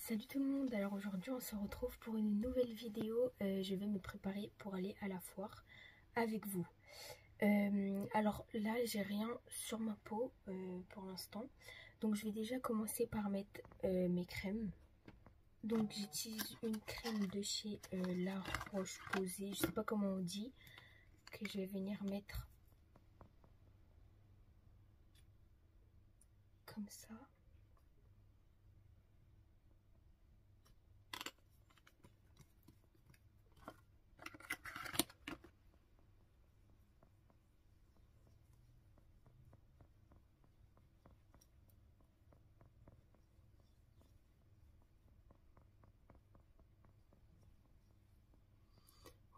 Salut tout le monde, alors aujourd'hui on se retrouve pour une nouvelle vidéo. Je vais me préparer pour aller à la foire avec vous. Alors là j'ai rien sur ma peau pour l'instant, donc je vais déjà commencer par mettre mes crèmes. Donc j'utilise une crème de chez La Roche-Posay, je sais pas comment on dit, que je vais venir mettre comme ça.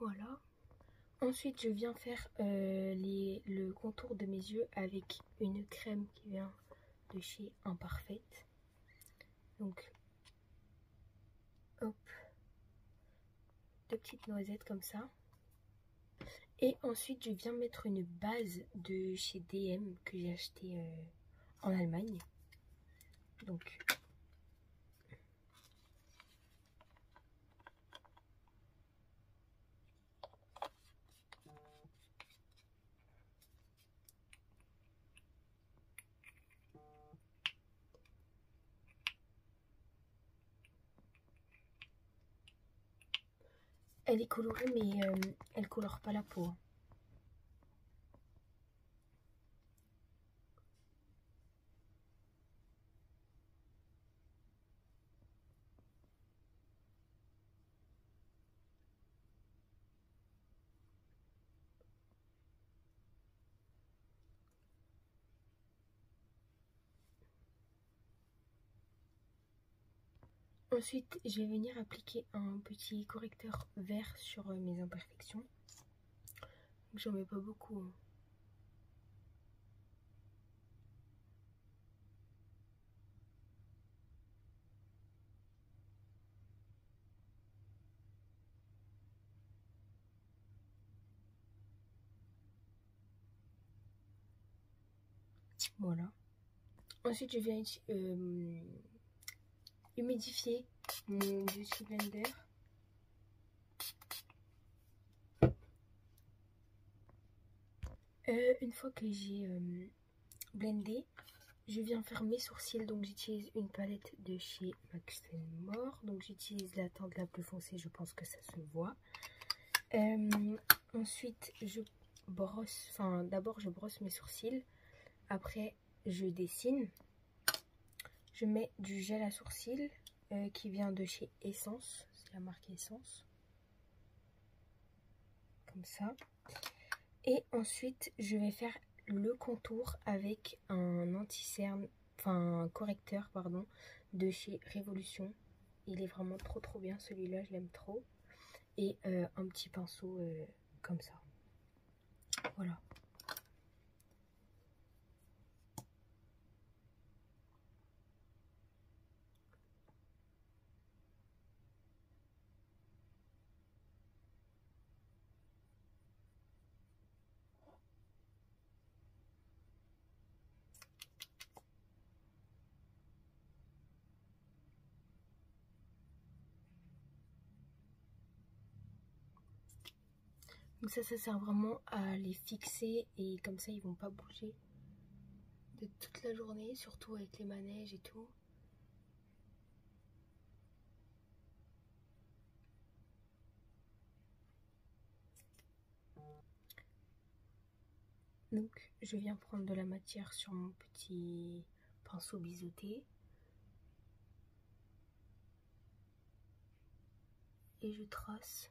Voilà. Ensuite, je viens faire le contour de mes yeux avec une crème qui vient de chez Imparfaite. Donc, hop, deux petites noisettes comme ça. Et ensuite, je viens mettre une base de chez DM que j'ai acheté en Allemagne. Donc, elle est colorée, mais elle colore pas la peau. Ensuite, je vais venir appliquer un petit correcteur vert sur mes imperfections. J'en mets pas beaucoup. Voilà. Ensuite, je viens humidifier mon Beauty Blender. Une fois que j'ai blendé, je viens faire mes sourcils. Donc j'utilise une palette de chez Max More. Donc j'utilise la teinte la plus foncée, je pense que ça se voit. Ensuite je brosse, d'abord je brosse mes sourcils. Après je dessine. Je mets du gel à sourcils qui vient de chez Essence. C'est la marque Essence. Comme ça. Et ensuite, je vais faire le contour avec un anti-cerne, un correcteur, pardon, de chez Révolution. Il est vraiment trop bien, celui-là, je l'aime trop. Et un petit pinceau comme ça. Voilà. Donc ça sert vraiment à les fixer et comme ça ils vont pas bouger de toute la journée, surtout avec les manèges et tout. Donc je viens prendre de la matière sur mon petit pinceau biseauté. Et je trace.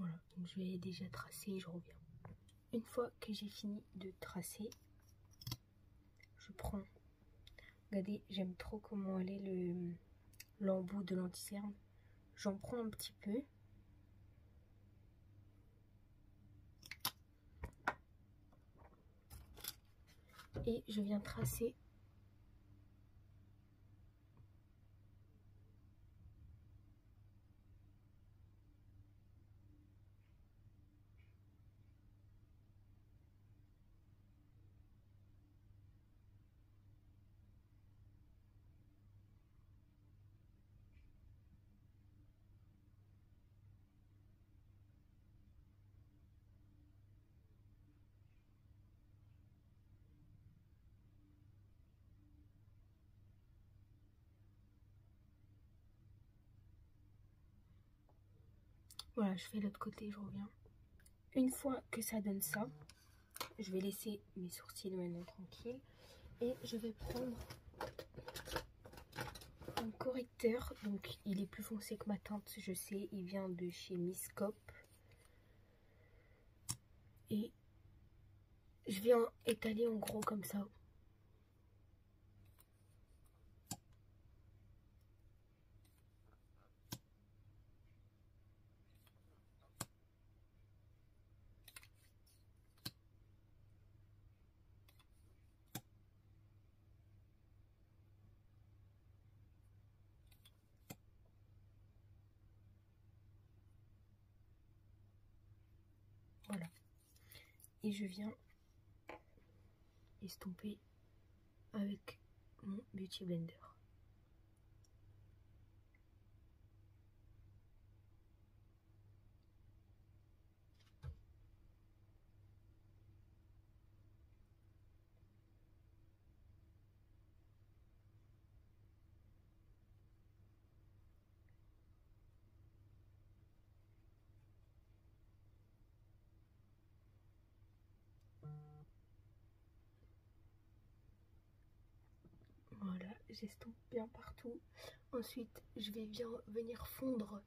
Voilà, donc je vais déjà tracer et je reviens. Une fois que j'ai fini de tracer, je prends, regardez, j'aime trop comment elle est l'embout de l'anti-cerne. J'en prends un petit peu. et je viens tracer. Voilà, je fais l'autre côté, je reviens. Une fois que ça donne ça, je vais laisser mes sourcils maintenant tranquilles et je vais prendre un correcteur. Donc il est plus foncé que ma teinte, je sais, il vient de chez Miss Cop. Et je vais en étaler en gros comme ça. Voilà. Et je viens estomper avec mon Beauty Blender. Voilà, j'estompe bien partout. Ensuite, je vais bien venir fondre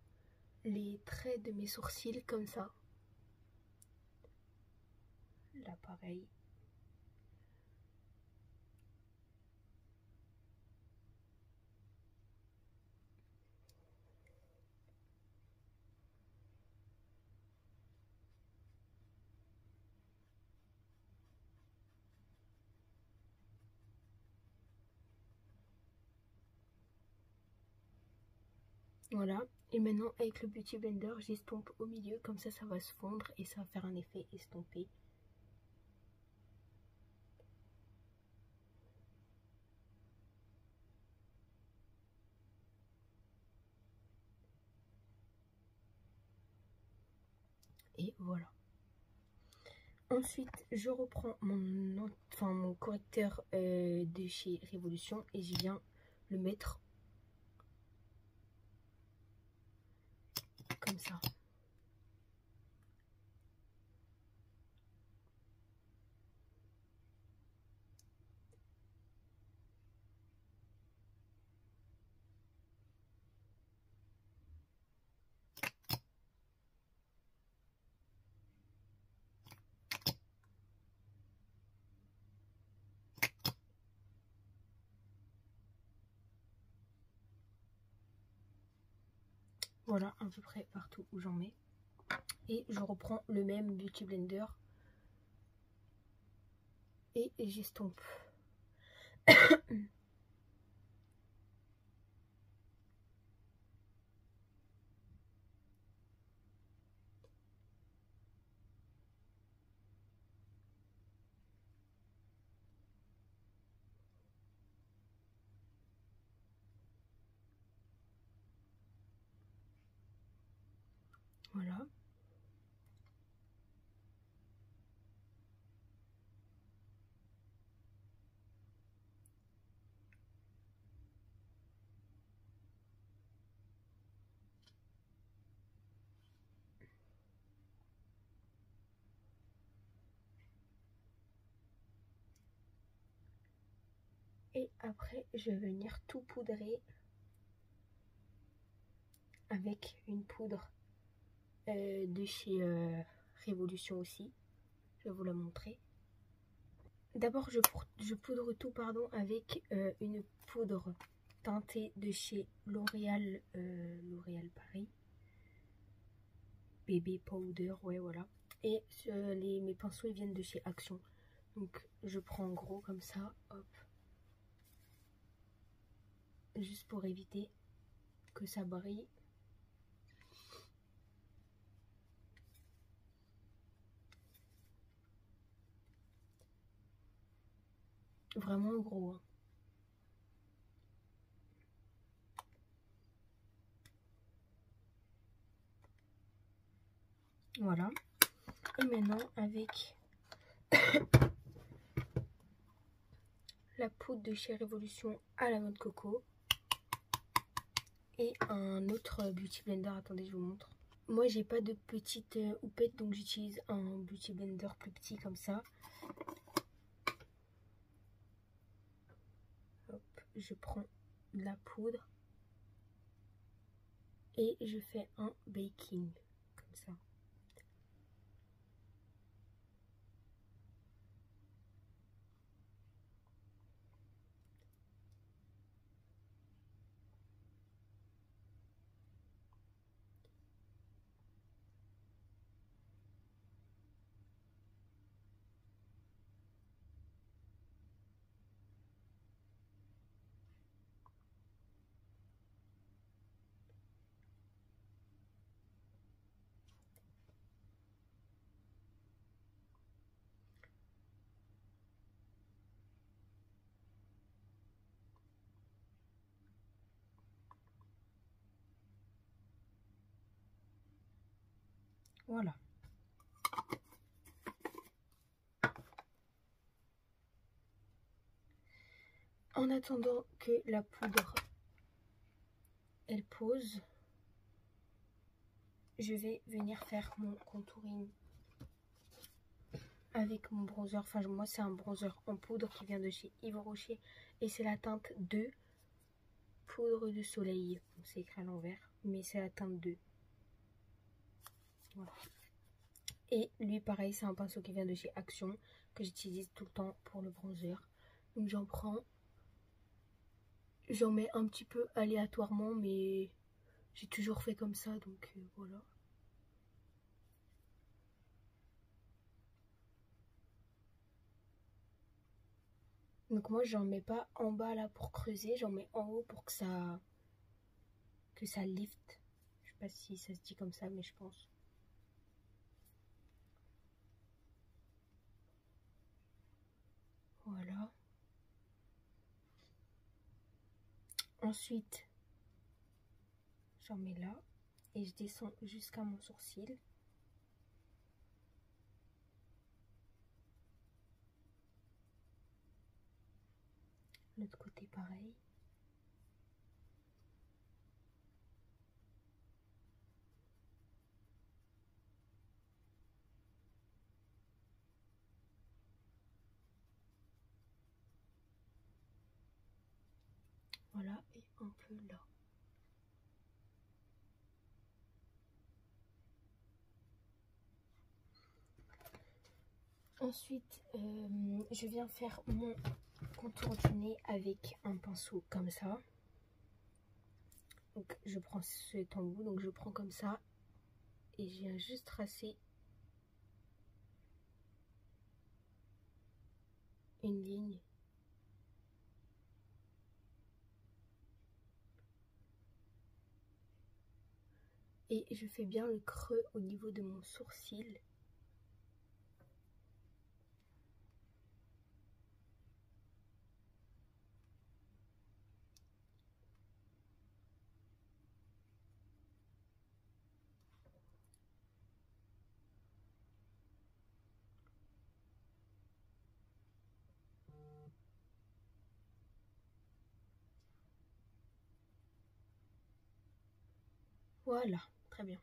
les traits de mes sourcils comme ça. Là, pareil. Voilà, et maintenant avec le Beauty Blender, j'estompe au milieu, comme ça va se fondre et ça va faire un effet estompé. Et voilà. Ensuite, je reprends mon correcteur de chez Révolution et je viens le mettre comme ça. Voilà, à peu près partout où j'en mets. Et je reprends le même Beauty Blender et j'estompe. Voilà. Et après, je vais venir tout poudrer avec une poudre de chez Révolution aussi. Je vais vous la montrer. D'abord, je poudre tout avec une poudre teintée de chez L'Oréal Paris. Bébé Powder, ouais, voilà. Et mes pinceaux, ils viennent de chez Action. Donc je prends en gros comme ça, hop. Juste pour éviter que ça brille. Vraiment gros. Hein. Voilà. Et maintenant avec la poudre de chez Révolution à la noix de coco et un autre beauty blender. Attendez, je vous montre. Moi, j'ai pas de petite houppette, donc j'utilise un beauty blender plus petit comme ça. Hop, je prends de la poudre et je fais un baking comme ça. Voilà. En attendant que la poudre elle pose, je vais venir faire mon contouring avec mon bronzer. Enfin, moi, c'est un bronzer en poudre qui vient de chez Yves Rocher et c'est la teinte 2 poudre de soleil. C'est écrit à l'envers, mais c'est la teinte 2. Voilà. Et lui, pareil, c'est un pinceau qui vient de chez Action que j'utilise tout le temps pour le bronzer. Donc, j'en prends. J'en mets un petit peu aléatoirement, mais j'ai toujours fait comme ça, donc voilà. Donc moi, j'en mets pas en bas là pour creuser, j'en mets en haut pour que ça lift. Je sais pas si ça se dit comme ça, mais je pense. Voilà. Ensuite, j'en mets là et je descends jusqu'à mon sourcil. L'autre côté pareil. Voilà, et un peu là. Ensuite, je viens faire mon contour du nez avec un pinceau comme ça. Donc je prends cet embout, donc je prends comme ça et je viens juste tracer une ligne. Et je fais bien le creux au niveau de mon sourcil. Voilà, très bien.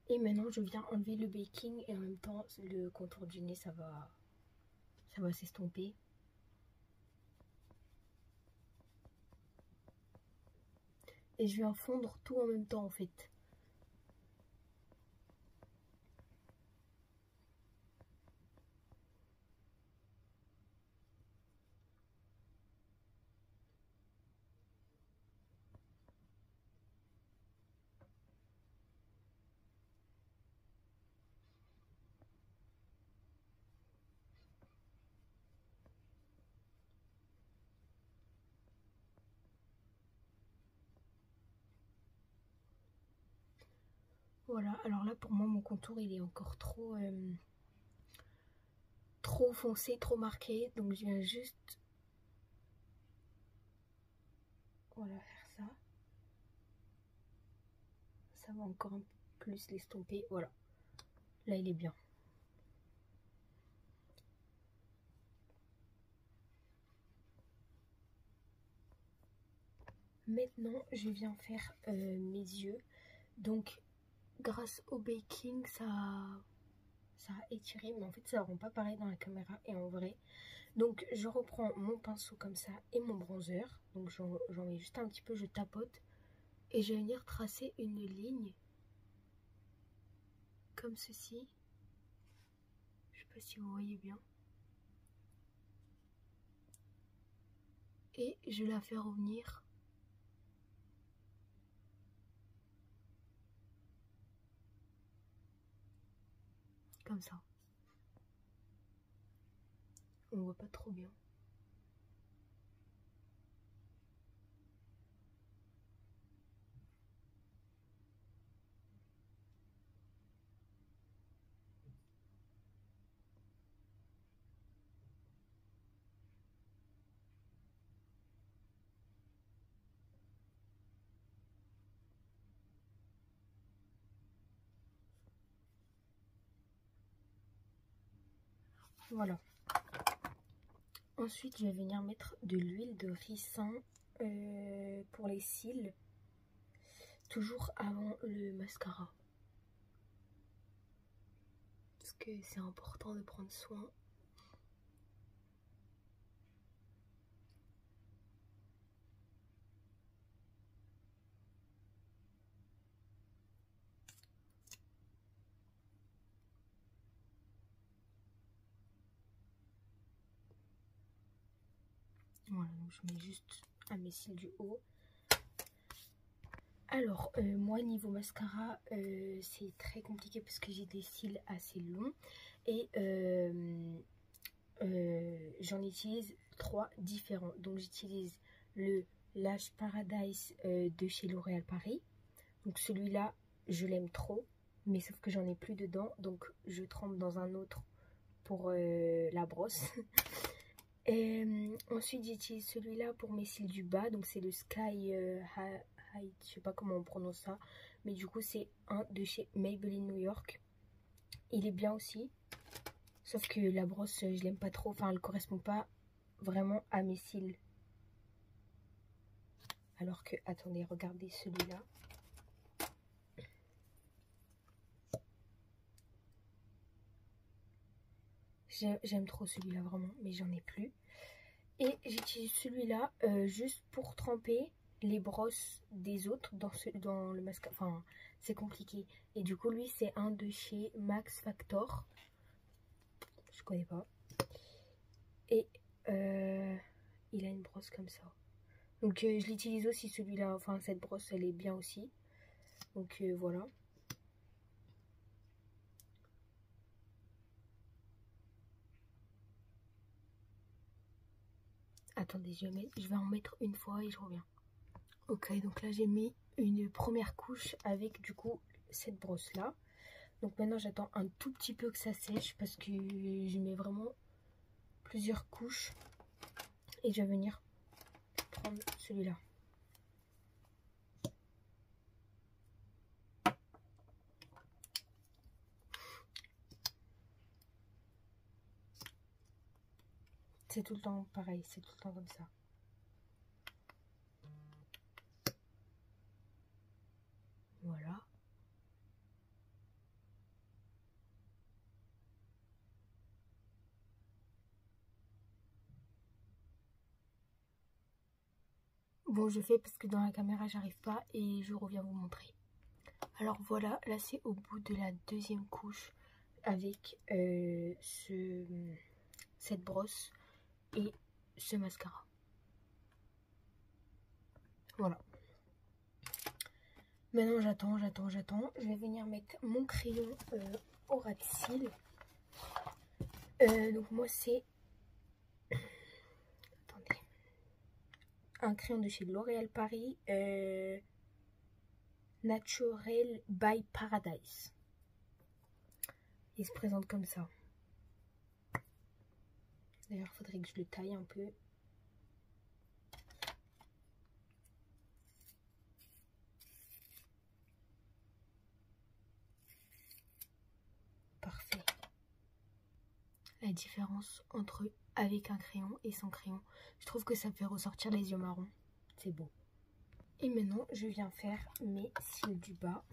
Et maintenant, je viens enlever le baking et en même temps, le contour du nez, ça va s'estomper. Et je viens fondre tout en même temps, en fait. Voilà, alors là pour moi mon contour il est encore trop foncé, trop marqué, donc je viens juste voilà faire ça. Ça va encore un peu plus l'estomper, voilà. Là il est bien. Maintenant je viens faire mes yeux, donc grâce au baking ça a étiré, mais en fait ça rend pas pareil dans la caméra et en vrai. Donc je reprends mon pinceau comme ça et mon bronzer, donc j'en mets juste un petit peu, je tapote et je vais venir tracer une ligne comme ceci. Je sais pas si vous voyez bien. Et je la fais revenir comme ça. On voit pas trop bien. Voilà. Ensuite, je vais venir mettre de l'huile de ricin pour les cils. Toujours avant le mascara. Parce que c'est important de prendre soin. Voilà, donc je mets juste à mes cils du haut. Alors, moi, niveau mascara, c'est très compliqué parce que j'ai des cils assez longs. Et j'en utilise 3 différents. Donc, j'utilise le Lash Paradise de chez L'Oréal Paris. Donc, celui-là, je l'aime trop. Mais sauf que j'en ai plus dedans. Donc, je trempe dans un autre pour la brosse. Ensuite, j'utilise celui-là pour mes cils du bas. Donc, c'est le Sky High, je sais pas comment on prononce ça. Mais du coup, c'est un de chez Maybelline New York. Il est bien aussi. Sauf que la brosse, je l'aime pas trop. Enfin, elle correspond pas vraiment à mes cils. Alors que, attendez, regardez celui-là. J'aime trop celui-là vraiment, mais j'en ai plus. Et j'utilise celui-là juste pour tremper les brosses des autres dans le mascara. Enfin, c'est compliqué. Et du coup, lui, c'est un de chez Max Factor. Je connais pas. Et il a une brosse comme ça. Donc, je l'utilise aussi celui-là. Enfin, cette brosse, elle est bien aussi. Donc, voilà. Attendez, je vais en mettre une fois et je reviens. Ok, donc là j'ai mis une première couche avec du coup cette brosse là. Donc maintenant j'attends un tout petit peu que ça sèche parce que je mets vraiment plusieurs couches. Et je vais venir prendre celui-là. C'est tout le temps pareil, c'est tout le temps comme ça. Voilà. Bon, je fais parce que dans la caméra j'arrive pas et je reviens vous montrer. Alors voilà, là c'est au bout de la deuxième couche avec cette brosse et ce mascara. Voilà. Maintenant j'attends. Je vais venir mettre mon crayon au ras de cils. Donc moi c'est... Attendez. Un crayon de chez L'Oréal Paris. Natural by Paradise. Il se présente comme ça. D'ailleurs, il faudrait que je le taille un peu. Parfait. La différence entre avec un crayon et sans crayon, je trouve que ça fait ressortir les yeux marrons. C'est beau. Et maintenant, je viens faire mes cils du bas.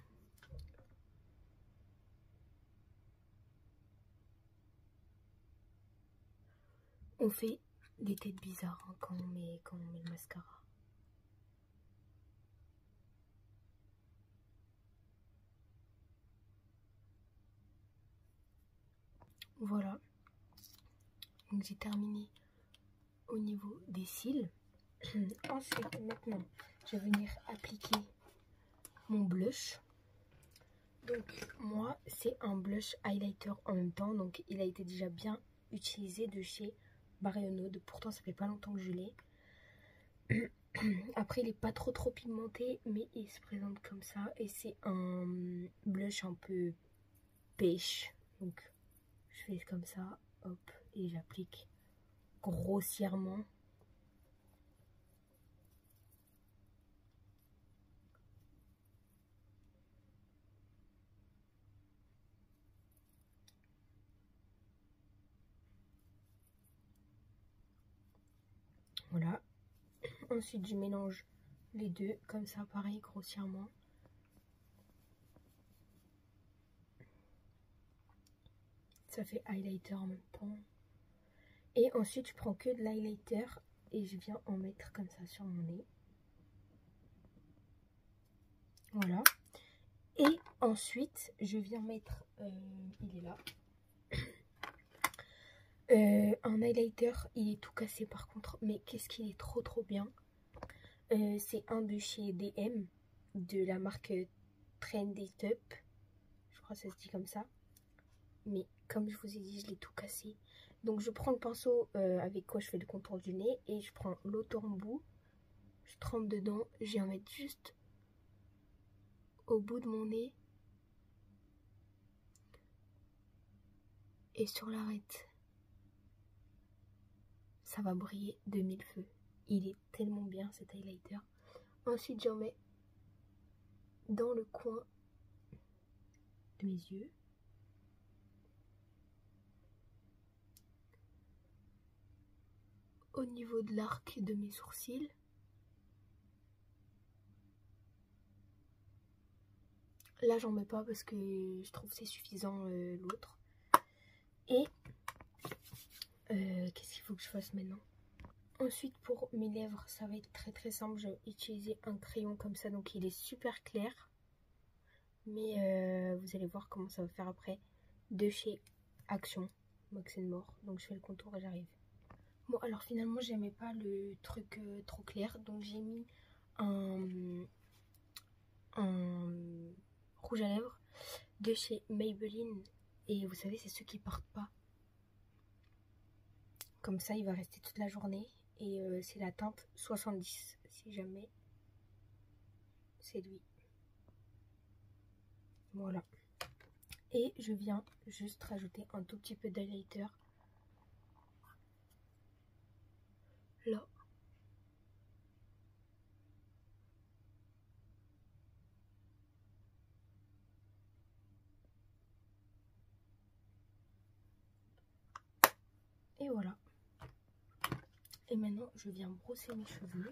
On fait des têtes bizarres hein, quand on met le mascara. Voilà. Donc j'ai terminé au niveau des cils. Ensuite, maintenant, je vais venir appliquer mon blush. Donc moi, c'est un blush highlighter en même temps. Donc il a été déjà bien utilisé de chez Barry Nude. Pourtant, ça fait pas longtemps que je l'ai. Après, il est pas trop pigmenté, mais il se présente comme ça. Et c'est un blush un peu pêche. Donc je fais comme ça, hop, et j'applique grossièrement. Voilà. Ensuite, je mélange les deux, comme ça, pareil, grossièrement. Ça fait highlighter en même temps. Et ensuite, je prends que de l'highlighter et je viens en mettre comme ça sur mon nez. Voilà. Et ensuite, je viens mettre, il est là, un highlighter. Il est tout cassé par contre, mais qu'est-ce qu'il est trop bien. C'est un de chez DM, de la marque Trendy Up. Je crois que ça se dit comme ça. Mais comme je vous ai dit, je l'ai tout cassé. Donc je prends le pinceau avec quoi je fais le contour du nez. Et je prends l'autre embout. Je trempe dedans. Je viens mettre juste au bout de mon nez. Et sur l'arête. Ça va briller de mille feux. Il est tellement bien cet highlighter. Ensuite j'en mets dans le coin de mes yeux. Au niveau de l'arc de mes sourcils. Là j'en mets pas parce que je trouve c'est suffisant l'autre. Et qu'est-ce qu'il faut que je fasse maintenant? Ensuite pour mes lèvres ça va être très simple. Je vais utiliser un crayon comme ça, donc il est super clair. Mais vous allez voir comment ça va faire après. De chez Action, Mox More. Donc je fais le contour et j'arrive. Bon alors finalement j'aimais pas le truc trop clair. Donc j'ai mis un rouge à lèvres de chez Maybelline. Et vous savez c'est ceux qui partent pas. Comme ça il va rester toute la journée. Et c'est la teinte 70 si jamais c'est lui. Voilà. Et je viens juste rajouter un tout petit peu d'highlighter là. Et voilà. Et maintenant, je viens brosser mes cheveux.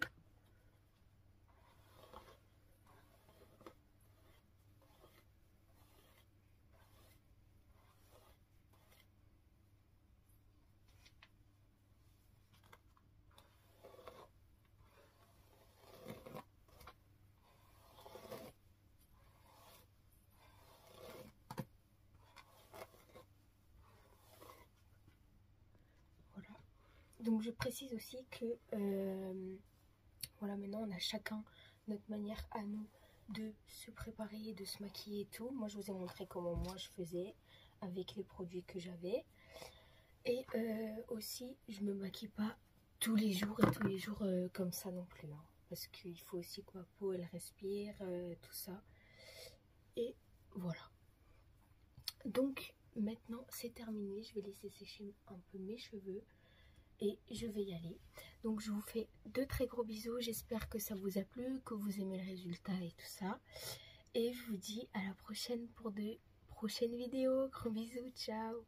Voilà. Donc je précise aussi que voilà, maintenant on a chacun notre manière à nous de se préparer, de se maquiller et tout. Moi je vous ai montré comment moi je faisais avec les produits que j'avais. Et aussi je me maquille pas tous les jours comme ça non plus. Hein, parce qu'il faut aussi que ma peau elle respire, tout ça. Et voilà. Donc maintenant c'est terminé, je vais laisser sécher un peu mes cheveux et je vais y aller. Donc je vous fais de très gros bisous, j'espère que ça vous a plu, que vous aimez le résultat et tout ça. Et je vous dis à la prochaine pour de prochaines vidéos. Gros bisous, ciao.